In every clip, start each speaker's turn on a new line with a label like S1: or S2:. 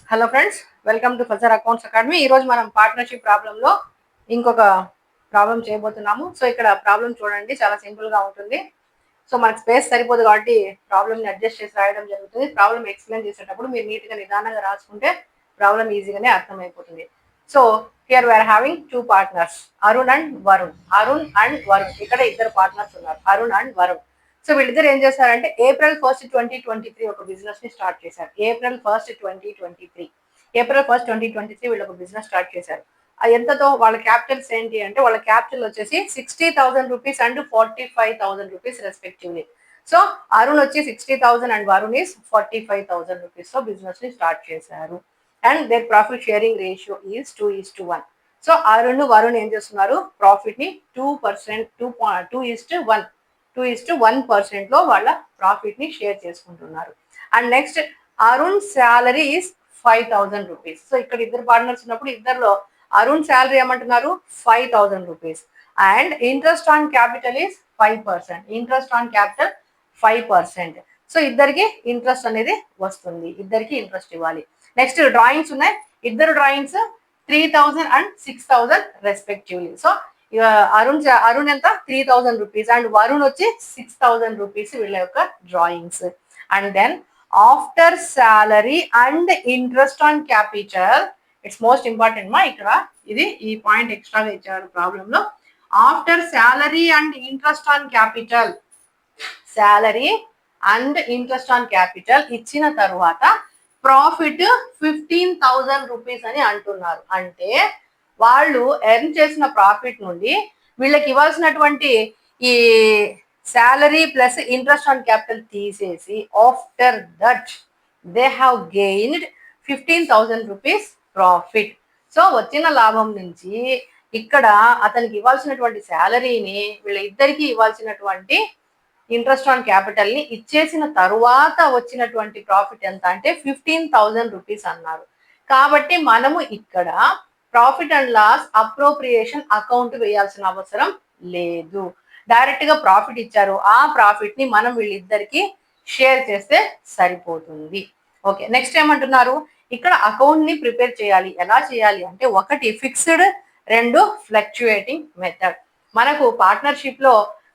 S1: Hello friends, welcome to Fajr accounts academy. ఈరోజు మనం partnership ప్రాబ్లంలో ఇంకొక ప్రాబ్లం చేయబోతున్నాము. సో ఇక్కడ ప్రాబ్లం చూడండి, చాలా సింపుల్గా ఉంటుంది. సో మనకు స్పేస్ సరిపోదు కాబట్టి ప్రాబ్లమ్ని అడ్జస్ట్ చేసి రాయడం జరుగుతుంది. ప్రాబ్లం ఎక్స్ప్లెయిన్ చేసేటప్పుడు మీరు నీట్గా నిదానంగా రాసుకుంటే ప్రాబ్లం ఈజీగానే అర్థమైపోతుంది. So here we are having two partners, Arun and Varun. Arun and Varun, ఇక్కడ ఇద్దరు పార్ట్నర్స్ ఉన్నారు, అరుణ్ అండ్ వరుణ్. సో వీళ్ళిద్దరు ఏం చేస్తారంటే April 1, 2023 ఒక బిజినెస్ ని స్టార్ట్ చేశారు. April 1, 2023 వీళ్ళు ఒక బిజినెస్ స్టార్ట్ చేశారు. ఎంతతో వాళ్ళ క్యాపిటల్స్ ఏంటి అంటే, వాళ్ళ క్యాపిటల్ వచ్చేసి 60,000 rupees and 45,000 rupees respectively. So Arun వచ్చి 60,000 అండ్ వరుణ్ ఈస్ 45,000 రూపీస్ తో బిజినెస్ ని స్టార్ట్ చేశారు. And their profit sharing ratio is 2:1. So Arun Varun ఏం చేస్తున్నారు, ప్రాఫిట్ ని 2%, 2:1% లో వాళ్ళ ప్రాఫిట్ ని షేర్ చేసుకుంటున్నారు. And next, Arun salary is 5,000 rupees. So ఇక్కడ ఇద్దరు పార్ట్నర్స్ ఉన్నప్పుడు ఇద్దరులో అరుణ్ శాలరీ ఏమంటున్నారు, 5,000 rupees. And interest on capital is 5%. Interest on capital 5%. So ఇద్దరికి ఇంట్రెస్ట్ అనేది వస్తుంది, ఇద్దరికి ఇంట్రెస్ట్ ఇవ్వాలి. నెక్స్ట్ డ్రాయింగ్స్ ఉన్నాయి, ఇద్దరు drawings 3,000 and 6,000 respectively. So Arun ఎంత, 3,000 రూపీస్, అండ్ వరుణ్ వచ్చి 6,000 రూపీస్ వీళ్ళ యొక్క drawings. And then after salary and interest on capital, it's most important మా, ఇక్కడ ఇది ఈ పాయింట్ ఎక్స్ట్రాగా ఇచ్చారు ప్రాబ్లమ్ లో. After salary and interest on capital, salary and interest on capital ఇచ్చిన తర్వాత ప్రాఫిట్ 15,000 రూపీస్ అని అంటున్నారు. అంటే వాళ్ళు ఎర్న్ చేసిన ప్రాఫిట్ నుండి వీళ్ళకి ఇవ్వాల్సినటువంటి ఈ salary plus interest on capital తీసేసి after that they have gained 15,000 rupees profit. So వచ్చిన లాభం నుంచి ఇక్కడ అతనికి ఇవ్వాల్సినటువంటి శాలరీని వీళ్ళ ఇద్దరికి ఇవ్వాల్సినటువంటి ఇంట్రెస్ట్ ఆన్ క్యాపిటల్ ని ఇచ్చేసిన తరువాత వచ్చినటువంటి ప్రాఫిట్ ఎంత అంటే 15,000 రూపీస్ అన్నారు. కాబట్టి మనము ఇక్కడ profit and loss appropriation account వేయాల్సిన అవసరం లేదు. డైరెక్ట్ గా ప్రాఫిట్ ఇచ్చారు, ఆ ప్రాఫిట్ ని మనం వీళ్ళిద్దరికి షేర్ చేస్తే సరిపోతుంది. ఓకే, నెక్స్ట్ ఏమంటున్నారు, ఇక్కడ అకౌంట్ ని ప్రిపేర్ చేయాలి. ఎలా చేయాలి అంటే, ఒకటి ఫిక్స్డ్, రెండు ఫ్లక్చుయేటింగ్ మెథడ్. మనకు పార్ట్నర్షిప్ లో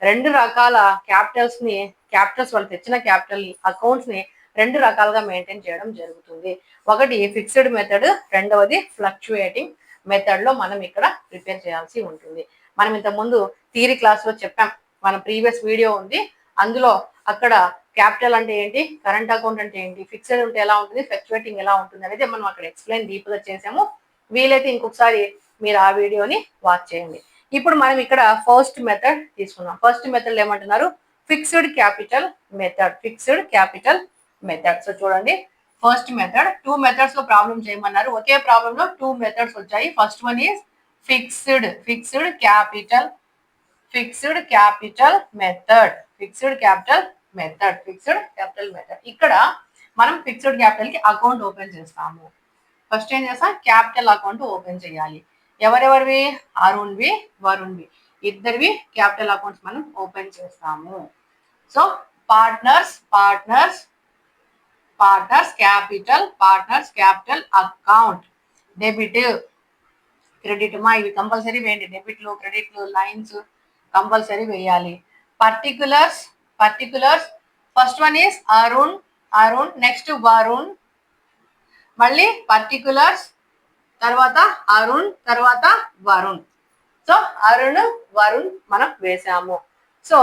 S1: రెండు రకాల క్యాపిటల్స్ వాళ్ళు తెచ్చిన క్యాపిటల్ ని, అకౌంట్స్ ని రెండు రకాలుగా మెయింటైన్ చేయడం జరుగుతుంది. ఒకటి ఫిక్స్డ్ మెథడ్, రెండవది ఫ్లక్చుయేటింగ్ మెథడ్ లో మనం ఇక్కడ ప్రిపేర్ చేయాల్సి ఉంటుంది. మనం ఇంత ముందు థియరీ క్లాస్ లో చెప్పాం, మన ప్రీవియస్ వీడియో ఉంది అందులో. అక్కడ క్యాపిటల్ అంటే ఏంటి, కరెంట్ అకౌంట్ అంటే ఏంటి, ఫిక్స్డ్ ఉంటే ఎలా ఉంటుంది, ఫ్లక్చుయేటింగ్ ఎలా ఉంటుంది అనేది మనం అక్కడ ఎక్స్ప్లెయిన్ డీప్ గా చేసాము. వీలైతే ఇంకొకసారి మీరు ఆ వీడియోని వాచ్ చేయండి. ఇప్పుడు మనం ఇక్కడ ఫస్ట్ మెథడ్ తీసుకున్నాం. ఫస్ట్ మెథడ్ ఏమంటున్నారు, fixed capital method. Fixed capital method. So చూడండి, ఫస్ట్ మెథడ్, టూ మెథడ్స్ లో ప్రాబ్లం చేయమన్నారు. ఒకే ప్రాబ్లం లో టూ మెథడ్స్ వచ్చాయి. First one is fixed capital method. Fixed capital method. ఇక్కడ మనం ఫిక్స్డ్ క్యాపిటల్ కి అకౌంట్ ఓపెన్ చేస్తాము. ఫస్ట్ ఏం చేస్తాం, క్యాపిటల్ అకౌంట్ ఓపెన్ చేయాలి. ఎవరెవరివి, అరుణ్వి, వరుణ్వి, ఇద్దరివి క్యాపిటల్ అకౌంట్స్ మనం ఓపెన్ చేస్తాము. So partners capital account, debit credit మా, ఇవి కంపల్సరీ వేయండి. డెబిట్లు క్రెడిట్లు లైన్స్ కంపల్సరీ వేయాలి. Particulars, first one is Arun, next Varun, మళ్ళీ పర్టికులర్స్, తర్వాత అరుణ్, తర్వాత వరుణ్. సో అరుణ్ వరుణ్ మనం వేసాము. సో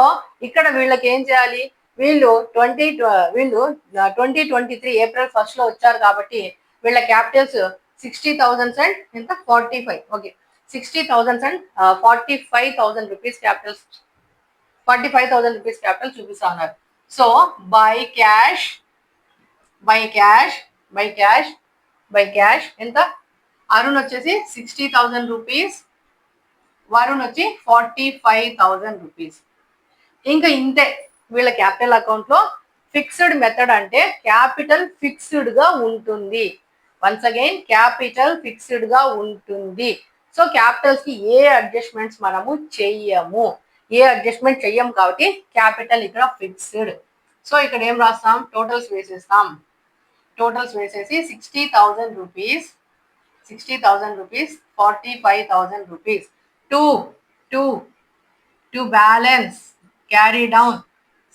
S1: ఇక్కడ వీళ్ళకి ఏం చేయాలి, వీళ్ళు 2023 April 1 లో వచ్చారు కాబట్టి వీళ్ళ క్యాపిటల్స్ 60,000 అండ్ ఎంత 45. Okay, 60,000 and 45,000 rupees Capitals, 45,000 rupees capital చూపిస్తా ఉన్నారు. సో బై క్యాష్ ఎంత, అరుణ్ వచ్చేసి 60,000 రూపీస్, వరుణ్ వచ్చి 45,000 రూపీస్. ఇంకా ఇంతే వీళ్ళ క్యాపిటల్ అకౌంట్ లో. ఫిక్స్డ్ మెథడ్ అంటే క్యాపిటల్ ఫిక్స్డ్ గా ఉంటుంది. వన్స్ అగైన్ క్యాపిటల్ ఫిక్స్డ్ గా ఉంటుంది. సో క్యాపిటల్స్ కి ఏ అడ్జస్ట్మెంట్స్ మనము చెయ్యము కాబట్టి క్యాపిటల్ ఇక్కడ ఫిక్స్డ్. సో ఇక్కడ ఏం రాస్తాం, టోటల్స్ వేసేస్తాం. టోటల్స్ వేసేసి 60,000 rupees, 60,000 rupees, 45,000 rupees to to to balance carry down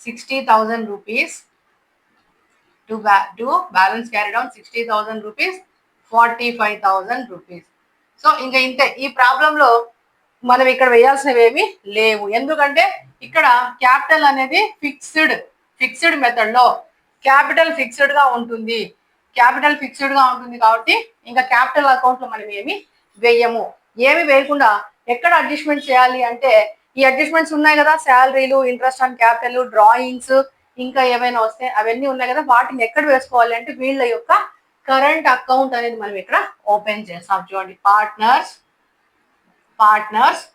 S1: 60,000 rupees to balance carry down 60,000 rupees, 45,000 rupees. So ఇంకా ఇంతే. ఈ ప్రాబ్లం లో మనం ఇక్కడ వేయాల్సినవి ఏమి లేవు, ఎందుకంటే ఇక్కడ క్యాపిటల్ అనేది ఫిక్స్డ్ మెథడ్ లో క్యాపిటల్ ఫిక్స్డ్ గా ఉంటుంది, క్యాపిటల్ ఫిక్స్డ్ గా ఉంటుంది కాబట్టి ఇంకా క్యాపిటల్ అకౌంట్ లో మనం ఏమి వేయము. ఏమి వేయకుండా ఎక్కడ అడ్జస్ట్మెంట్ చేయాలి అంటే ఈ అడ్జస్ట్మెంట్స్ ఉన్నాయి కదా, శాలరీలు, ఇంట్రెస్ట్ ఆన్ క్యాపిటల్, డ్రాయింగ్స్, ఇంకా ఏమైనా వస్తే అవన్నీ ఉన్నాయి కదా, వాటిని ఎక్కడ వేసుకోవాలి అంటే వీళ్ళ యొక్క కరెంట్ అకౌంట్ అనేది మనం ఇక్కడ ఓపెన్ చేస్తాం. చూడండి, partners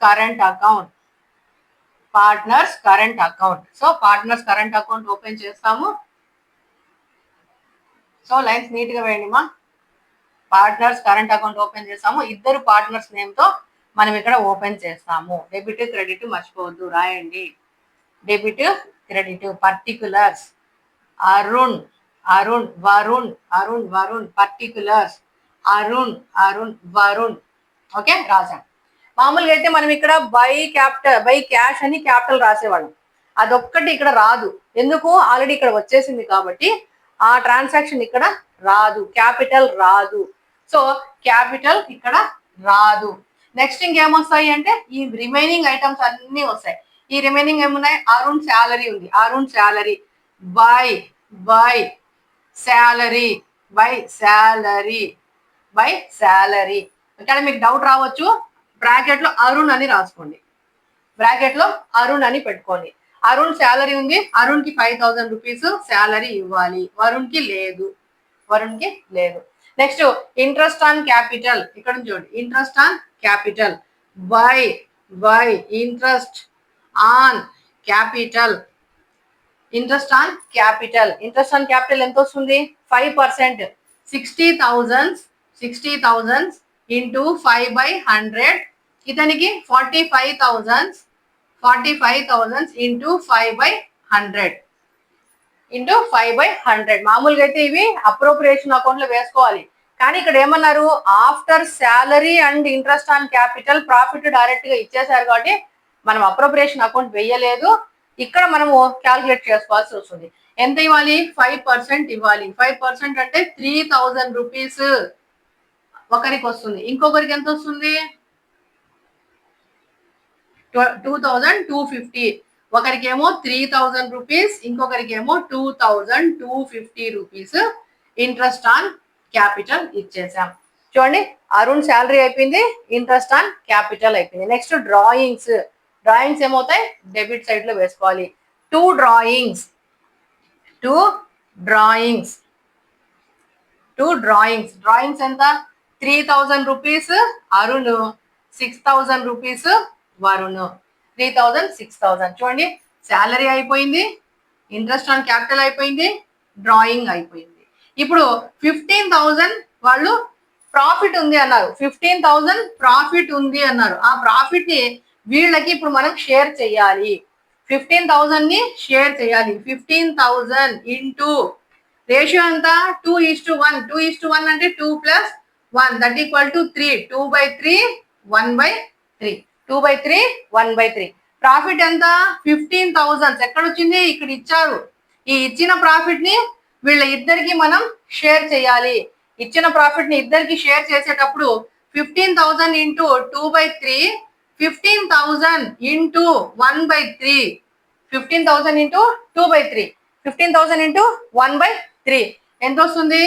S1: current account, so partners current account open చేస్తాము. సో లైన్స్ నీట్ గా వేయండి మా. పార్ట్నర్స్ కరెంట్ అకౌంట్ ఓపెన్ చేస్తాము. ఇద్దరు పార్ట్నర్స్ నేమ్ తో మనం ఇక్కడ ఓపెన్ చేస్తాము. డెబిట్ క్రెడిట్ మర్చిపోవద్దు, రాయండి. Debit credit. Particulars Arun Varun particulars Arun Varun. Okay, రాసాం. మామూలుగా అయితే మనం ఇక్కడ బై క్యాష్ అని క్యాపిటల్ రాసేవాళ్ళం, అదొక్కటి ఇక్కడ రాదు. ఎందుకు? ఆల్రెడీ ఇక్కడ వచ్చేసింది కాబట్టి ఆ ట్రాన్సాక్షన్ ఇక్కడ రాదు, క్యాపిటల్ రాదు. సో క్యాపిటల్ ఇక్కడ రాదు. నెక్స్ట్ ఇంకేమొస్తాయి అంటే ఈ రిమైనింగ్ ఐటమ్స్ అన్ని వస్తాయి. ఈ రిమైనింగ్ ఏమున్నాయి? అరుణ్ శాలరీ ఉంది, అరుణ్ శాలరీ బై శాలరీ. ఇక్కడ మీకు డౌట్ రావచ్చు, బ్రాకెట్ లో అరుణ్ అని రాసుకోండి, బ్రాకెట్ లో అరుణ్ అని పెట్టుకోండి. అరుణ్ శాలరీ ఉంది, అరుణ్ కి 5,000 రూపీస్ శాలరీ ఇవ్వాలి, వరుణ్ కి లేదు. నెక్స్ట్ ఇంట్రెస్ట్ ఆన్ క్యాపిటల్, ఇక్కడ చూడండి, interest on capital by interest on capital. Interest on capital ఎంత వస్తుంది? 5%. 60,000 ఇంటూ 5/100. ఇతనికి 45,000 ఇంటూ 5/100. మామూలుగా అయితే ఇవి అప్రోప్రియేషన్ అకౌంట్ లో వేసుకోవాలి, కానీ ఇక్కడ ఏమన్నారు? After salary and interest on capital profit direct గా ఇచ్చేసారు కాబట్టి మనం అప్రోప్రియేషన్ అకౌంట్ వేయలేదు. ఇక్కడ మనము క్యాల్కులేట్ చేసుకోవాల్సి వస్తుంది. ఎంత ఇవ్వాలి? 5% ఇవ్వాలి. 5% అంటే 3,000 రూపీస్ ఒకరికి వస్తుంది, ఇంకొకరికి ఎంత వస్తుంది? 2,250. ఒకరికేమో 3,000 రూపీస్, ఇంకొకరికేమో 2,250 రూపీస్ ఇంట్రెస్ట్ ఆన్ క్యాపిటల్ ఇచ్చేసాం. చూడండి, అరుణ్ శాలరీ అయిపోయింది, ఇంట్రెస్ట్ ఆన్ క్యాపిటల్ అయిపోయింది. నెక్స్ట్ డ్రాయింగ్స్ ఏమవుతాయి? డెబిట్ సైడ్ లో వేసుకోవాలి. టూ డ్రాయింగ్స్ ఎంత? 3,000 రూపీస్ అరుణ్, 6,000 రూపీస్ వరుణ్. 3,000 6,000. చూడండి, శాలరీ అయిపోయింది, ఇంట్రెస్ట్ ఆన్ క్యాపిటల్ అయిపోయింది, డ్రాయింగ్ అయిపోయింది. ఇప్పుడు 15,000 వాళ్ళు ప్రాఫిట్ ఉంది అన్నారు, 15,000 ప్రాఫిట్ ఉంది అన్నారు. ఆ ప్రాఫిట్ ని వీళ్ళకి ఇప్పుడు మనం షేర్ చేయాలి. 15,000 ని షేర్ చేయాలి. 15,000 ఇంటూ రేషియో ఎంత? 2:1. 2:1 అంటే 2 + 1 దట్ ఈక్వల్ టు 3. 2/3 1/3. 2/3 1/3. ప్రాఫిట్ ఎంత? 15,000. ఎక్కడ వచ్చింది? ఇక్కడ ఇచ్చారు. ఈ ఇచ్చిన ప్రాఫిట్ ని వీళ్ళ ఇద్దరికి మనం షేర్ చేయాలి. ఇచ్చిన ప్రాఫిట్ ని ఇద్దరికి షేర్ చేసేటప్పుడు 15,000 ఇంటూ 2/3, 15,000 ఇంటూ 1/3, 15,000 ఇంటూ 2/3, 15,000 ఇంటూ 1/3 ఎంత వస్తుంది?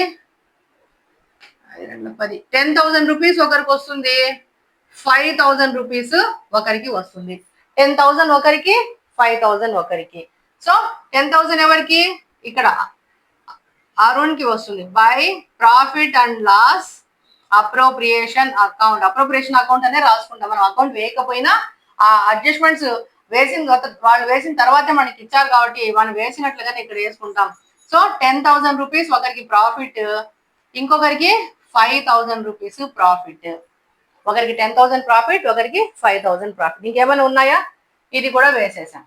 S1: 10,000 రూపీస్ ఒకరికి వస్తుంది, 5,000 రూపీస్ ఒకరికి వస్తుంది. 10,000 ఒకరికి, 5,000 ఒకరికి. సో 10,000 ఎవరికి? ఇక్కడ అరుణ్ కి వస్తుంది by profit and loss appropriation account అనే రాసుకుంటాం. మనం అకౌంట్ వేయకపోయినా ఆ అడ్జస్ట్మెంట్స్ వాళ్ళు వేసిన తర్వాతే మనకి ఇచ్చారు కాబట్టి మనం వేసినట్లుగానే ఇక్కడ వేసుకుంటాం. సో 10,000 రూపీస్ ఒకరికి ప్రాఫిట్, ఇంకొకరికి 5,000 రూపీస్ ప్రాఫిట్. ఒకరికి 10,000 ప్రాఫిట్, ఒకరికి 5,000 ప్రాఫిట్. ఇంకేమైనా ఉన్నాయా? ఇది కూడా వేసేసాం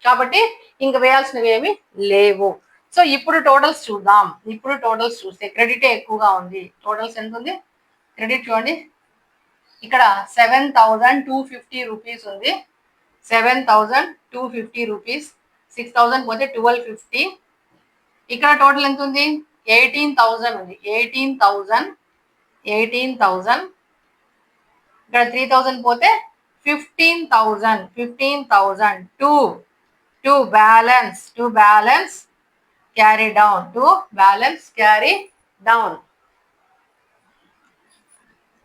S1: కాబట్టి ఇంక వేయాల్సినవి ఏమి లేవు. సో ఇప్పుడు టోటల్స్ చూద్దాం. ఇప్పుడు టోటల్స్ చూస్తే క్రెడిట్ ఎక్కువగా ఉంది. టోటల్స్ ఎంత ఉంది? క్రెడిట్ చూడండి, ఇక్కడ 7,250 రూపీస్ ఉంది. 7,250 రూపీస్. 6,000 పోతే 1,250. ఇక్కడ టోటల్ ఎంత ఉంది? 18,000 ఉంది. 18,000. ఇక్కడ 3,000 పోతే 15,000. 15,000 to balance carry down. To balance carry down.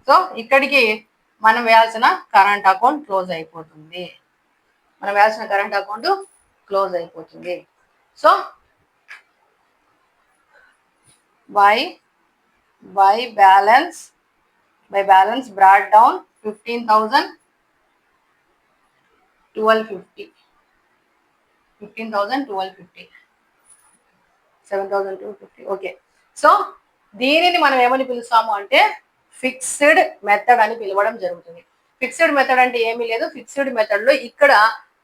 S1: So ఇక్కడికి మనం వేయాల్సిన కరెంట్ అకౌంట్ క్లోజ్ అయిపోతుంది. So by balance brought down 15,000, 1,250. 15,000, 1,250. 7,250. Okay. So దీనిని మనం ఏమని పిలుస్తాము అంటే ఫిక్స్డ్ మెథడ్ అని పిలవడం జరుగుతుంది. ఫిక్స్డ్ మెథడ్ అంటే ఏమీ లేదు. ఫిక్స్డ్ మెథడ్ లో ఇక్కడ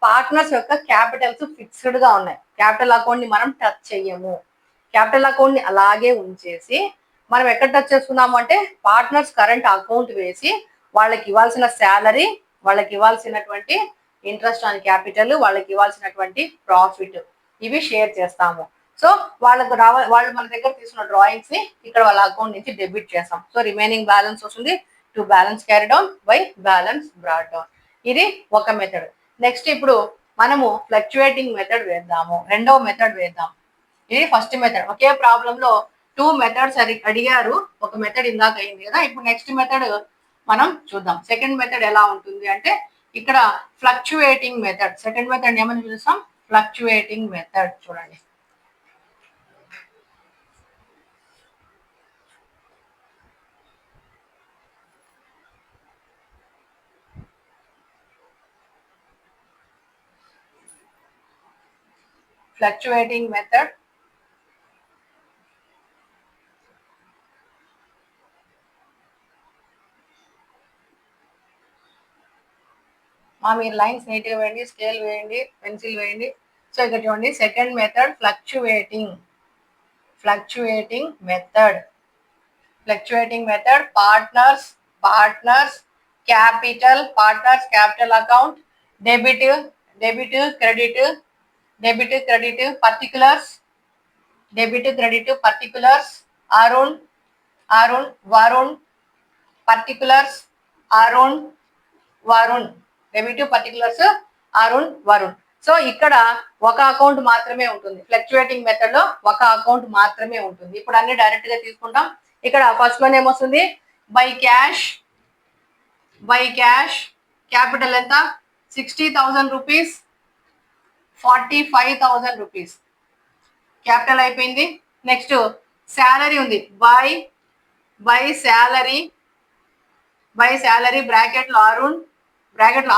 S1: పార్ట్నర్స్ యొక్క క్యాపిటల్స్ ఫిక్స్డ్ గా ఉన్నాయి. క్యాపిటల్ అకౌంట్ ని మనం టచ్ చెయ్యము. క్యాపిటల్ అకౌంట్ ని అలాగే ఉంచేసి మనం ఎక్కడ టచ్ చేసుకున్నాము అంటే పార్ట్నర్స్ కరెంట్ అకౌంట్ వేసి వాళ్ళకి ఇవ్వాల్సిన శాలరీ, వాళ్ళకి ఇవ్వాల్సినటువంటి ఇంట్రెస్ట్ ఆన్ క్యాపిటల్, వాళ్ళకి ఇవ్వాల్సినటువంటి ప్రాఫిట్ ఇవి షేర్ చేస్తాము. సో వాళ్ళు మన దగ్గర తీసుకున్న డ్రాయింగ్స్ ని ఇక్కడ వాళ్ళ అకౌంట్ నుంచి డెబిట్ చేస్తాం. సో రిమైనింగ్ బ్యాలెన్స్ వస్తుంది. To balance carry down by balance brought down. ఇది ఒక మెథడ్. నెక్స్ట్ ఇప్పుడు మనము ఫ్లక్చుయేటింగ్ మెథడ్ వేద్దాము. రెండవ మెథడ్ వేద్దాం. ఇది ఫస్ట్ మెథడ్. ఒకే ప్రాబ్లం లో 2 మెథడ్స్ అడిగారు. ఒక మెథడ్ ఇందాక అయింది కదా. ఇప్పుడు నెక్స్ట్ మెథడ్ మనం చూద్దాం. సెకండ్ మెథడ్ ఎలా ఉంటుంది అంటే ఇక్కడ ఫ్లక్చుయేటింగ్ మెథడ్. సెకండ్ మెథడ్ ఏమని పిలుస్తాం? Fluctuating method. చూడండి, fluctuating method. మీరు లైన్స్ నీట్గా వేయండి, స్కేల్ వేయండి, పెన్సిల్ వేయండి. సో ఇక్కడ చూడండి, second method fluctuating method. Partners capital account, debit credit, particulars, Arun, Varun, particulars Varun, debit particulars Arun, Varun. So ఇక్కడ ఒక అకౌంట్ మాత్రమే ఉంటుంది. ఫ్లక్చుయేటింగ్ మెథడ్ లో ఒక అకౌంట్ మాత్రమే ఉంటుంది. ఇప్పుడు అన్ని డైరెక్ట్ గా తీసుకుంటాం. ఇక్కడ ఫస్ట్ లోనే ఏమొస్తుంది? By cash. క్యాపిటల్ ఎంత? 60,000 రూపీస్, 45,000 రూపీస్ క్యాపిటల్ అయిపోయింది. నెక్స్ట్ శాలరీ ఉంది. బై శాలరీ బ్రాకెట్ లో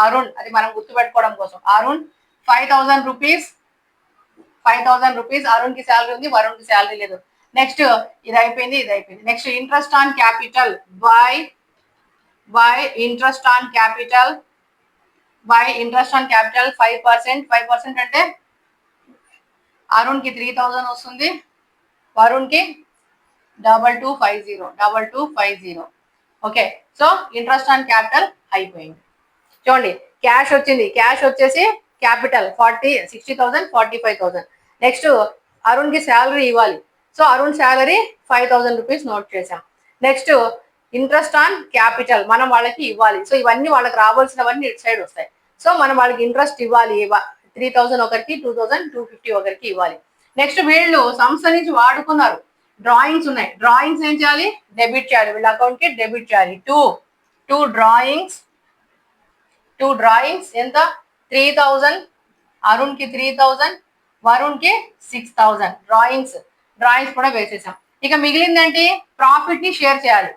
S1: అరుణ్, అది మనం గుర్తుపెట్టుకోవడం కోసం. అరుణ్ 5,000 రూపీస్. అరుణ్ కి శాలరీ ఉంది, వరుణ్ కి శాలరీ లేదు. నెక్స్ట్ ఇది అయిపోయింది. Next interest on capital. By interest on capital 5%. 5% అంటే అరుణ్ కి 3,000 వస్తుంది, వరుణ్ కి 2250. Okay. So interest on capital అయిపోయింది. చూడండి, క్యాష్ వచ్చింది. క్యాష్ వచ్చేసి క్యాపిటల్ 60,000, 45,000. నెక్స్ట్ అరుణ్ కి శాలరీ ఇవ్వాలి. So Arun salary 5,000 rupees note చేసాం. నెక్స్ట్ ఇంట్రెస్ట్ ఆన్ క్యాపిటల్ మనం వాళ్ళకి ఇవ్వాలి. సో ఇవన్నీ వాళ్ళకి రావాల్సినవన్నీ ఇటు సైడ్ వస్తాయి. సో మనం వాళ్ళకి ఇంట్రెస్ట్ ఇవ్వాలి. 3,000 ఒకరికి, 2,250 ఒకరికి ఇవ్వాలి. నెక్స్ట్ వీళ్ళు సంస్థ నుంచి వాడుకున్నారు, డ్రాయింగ్స్ ఉన్నాయి. డ్రాయింగ్స్ ఏం చేయాలి? డెబిట్ చేయాలి. వీళ్ళ అకౌంట్ కి డెబిట్ చేయాలి. టూ డ్రాయింగ్స్ ఎంత? 3,000. అరుణ్ కి 3,000, వరుణ్ కి 6,000. డ్రాయింగ్స్ కూడా వేసేసాం. ఇక మిగిలిందేంటి? ప్రాఫిట్ ని షేర్ చేయాలి.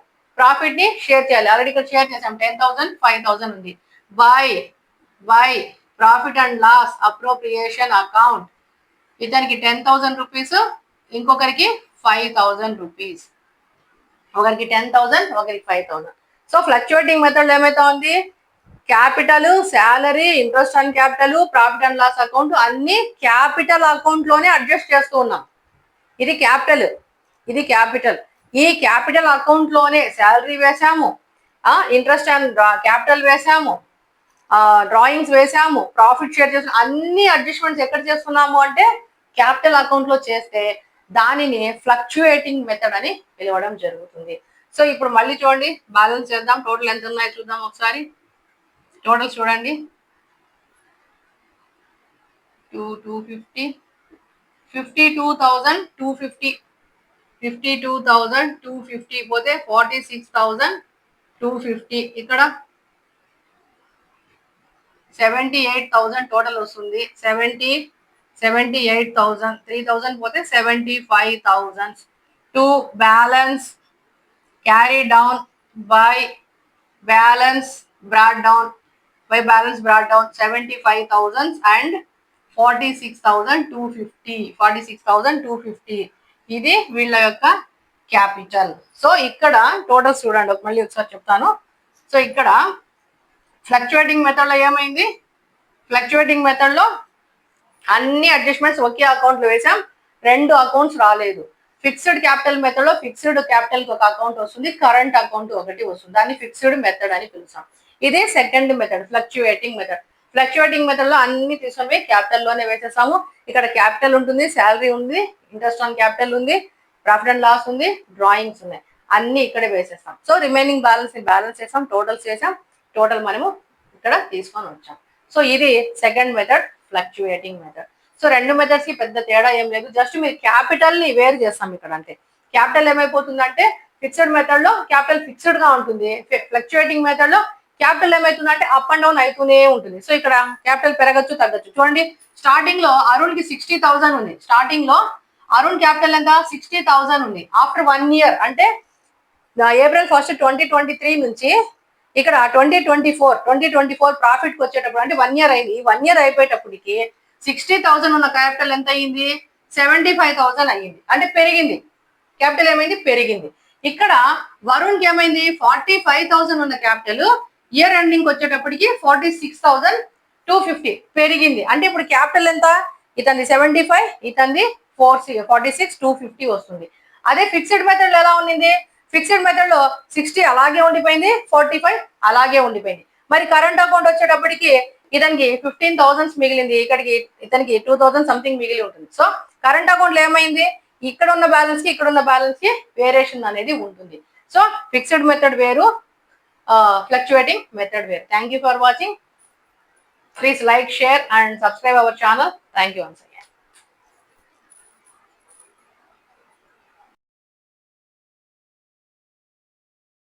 S1: ఆల్రెడీ ఇక్కడ షేర్ చేసాం. 10,000, 5,000 ఉంది. By profit and loss appropriation account. ఇతనికి 10,000 రూపీస్, ఇంకొకరికి 5,000 రూపీస్. ఒకరికి 10,000, ఒకరికి 5,000. సో ఫ్లక్చుయేటింగ్ మెథడ్ ఏమైతే ఉంది? Capital, salary, interest on capital, profit and loss account అన్ని క్యాపిటల్ అకౌంట్ లోనే అడ్జస్ట్ చేస్తూ ఉన్నాం. ఇది క్యాపిటల్, ఇది క్యాపిటల్. ఈ క్యాపిటల్ అకౌంట్ లోనే శాలరీ వేసాము, ఇంట్రెస్ట్ అండ్ క్యాపిటల్ వేసాము, డ్రాయింగ్స్ వేసాము, ప్రాఫిట్ షేర్ చేసాము. అన్ని అడ్జస్ట్మెంట్స్ ఎక్కడ చేసుకున్నాము అంటే క్యాపిటల్ అకౌంట్ లో చేస్తే దానిని ఫ్లక్చుయేటింగ్ మెథడ్ అని పిలవడం జరుగుతుంది. సో ఇప్పుడు మళ్ళీ చూడండి, బ్యాలెన్స్ చేద్దాం. టోటల్ ఎంత ఉన్నాయో చూద్దాం ఒకసారి. టోటల్ చూడండి, 250, 52,250, 52,250 పోతే 46,250, ఇక్కడ 78,000 టోటల్ వస్తుంది. 78,000, 3,000 పోతే 75,000. To balance carry down by balance broad down 75,000 and 46,250, 46,250 ఇది వీళ్ళ యొక్క క్యాపిటల్. సో ఇక్కడ టోటల్స్ చూడండి, మళ్ళీ ఒకసారి చెప్తాను. సో ఇక్కడ ఫ్లక్చుయేటింగ్ మెథడ్ లో ఏమైంది, ఫ్లక్చుయేటింగ్ మెథడ్ లో అన్ని అడ్జస్ట్మెంట్స్ ఒకే అకౌంట్ లో వేసాం, 2 అకౌంట్స్ రాలేదు. ఫిక్స్డ్ క్యాపిటల్ మెథడ్ లో ఫిక్స్డ్ క్యాపిటల్ ఒక అకౌంట్ వస్తుంది, కరెంట్ అకౌంట్ ఒకటి వస్తుంది. దాన్ని ఫిక్స్డ్ మెథడ్ అని పిలుస్తాం. ఇదే second method, fluctuating method. Fluctuating method లో అన్ని తీసుకొని క్యాపిటల్ లోనే వేసేసాము. ఇక్కడ క్యాపిటల్ ఉంటుంది, శాలరీ ఉంది, ఇంట్రెస్ట్ ఆన్ క్యాపిటల్ ఉంది, ప్రాఫిట్ అండ్ లాస్ ఉంది, డ్రాయింగ్స్ ఉన్నాయి, అన్ని ఇక్కడే వేసేస్తాం. సో రిమైనింగ్ బ్యాలెన్స్ ని బ్యాలెన్స్ చేసాం, టోటల్స్ చేసాం, టోటల్ మనము ఇక్కడ తీసుకొని వచ్చాం. సో ఇది second method, fluctuating method. So 2 methods కి పెద్ద తేడా ఏం లేదు, జస్ట్ మీరు క్యాపిటల్ ని వేరు చేస్తాం ఇక్కడ. అంటే క్యాపిటల్ ఏమైపోతుందంటే ఫిక్స్డ్ మెథడ్ లో క్యాపిటల్ ఫిక్స్డ్ గా ఉంటుంది, ఫ్లక్చుయేటింగ్ మెథడ్ లో క్యాపిటల్ ఏమైతుందంటే అప్ అండ్ డౌన్ అవుతూనే ఉంటుంది. సో ఇక్కడ క్యాపిటల్ పెరగచ్చు తగ్గచ్చు. చూడండి, స్టార్టింగ్ లో అరుణ్ కి 60,000 ఉంది. స్టార్టింగ్ లో అరుణ్ క్యాపిటల్ ఎంత 60,000 ఉంది. ఆఫ్టర్ 1 year అంటే April 1, 2023 నుంచి ఇక్కడ 2024 ప్రాఫిట్ కి వచ్చేటప్పుడు అంటే 1 year అయింది. 1 year అయిపోయేటప్పటికి 60,000 ఉన్న క్యాపిటల్ ఎంత అయింది, 75,000 అయ్యింది. అంటే పెరిగింది, క్యాపిటల్ ఏమైంది, పెరిగింది. ఇక్కడ వరుణ్ కి ఏమైంది, 45,000 ఉన్న క్యాపిటల్ ఇయర్ ఎండింగ్ వచ్చేటప్పటికి 46,250 పెరిగింది. అంటే ఇప్పుడు క్యాపిటల్ ఎంత, ఇతంది 75, ఇతంది 46,250 వస్తుంది. అదే ఫిక్స్డ్ మెథడ్ లో ఎలా ఉండింది, ఫిక్స్డ్ మెథడ్ లో 60 అలాగే ఉండిపోయింది, 45 అలాగే ఉండిపోయింది. మరి కరెంట్ అకౌంట్ వచ్చేటప్పటికి ఇతనికి 15,000 మిగిలింది, ఇక్కడికి ఇతనికి 2,000 సంథింగ్ మిగిలి ఉంటుంది. సో కరెంట్ అకౌంట్ లో ఏమైంది, ఇక్కడ ఉన్న బ్యాలెన్స్ కి ఇక్కడ ఉన్న బ్యాలెన్స్ కి వేరియేషన్ అనేది ఉంటుంది. సో ఫిక్స్డ్ మెథడ్ వేరు, ఫ్లక్చుయేటింగ్ మెథడ్ వేరు. Thank you for watching. Please like, share and subscribe our channel. Thank you once again.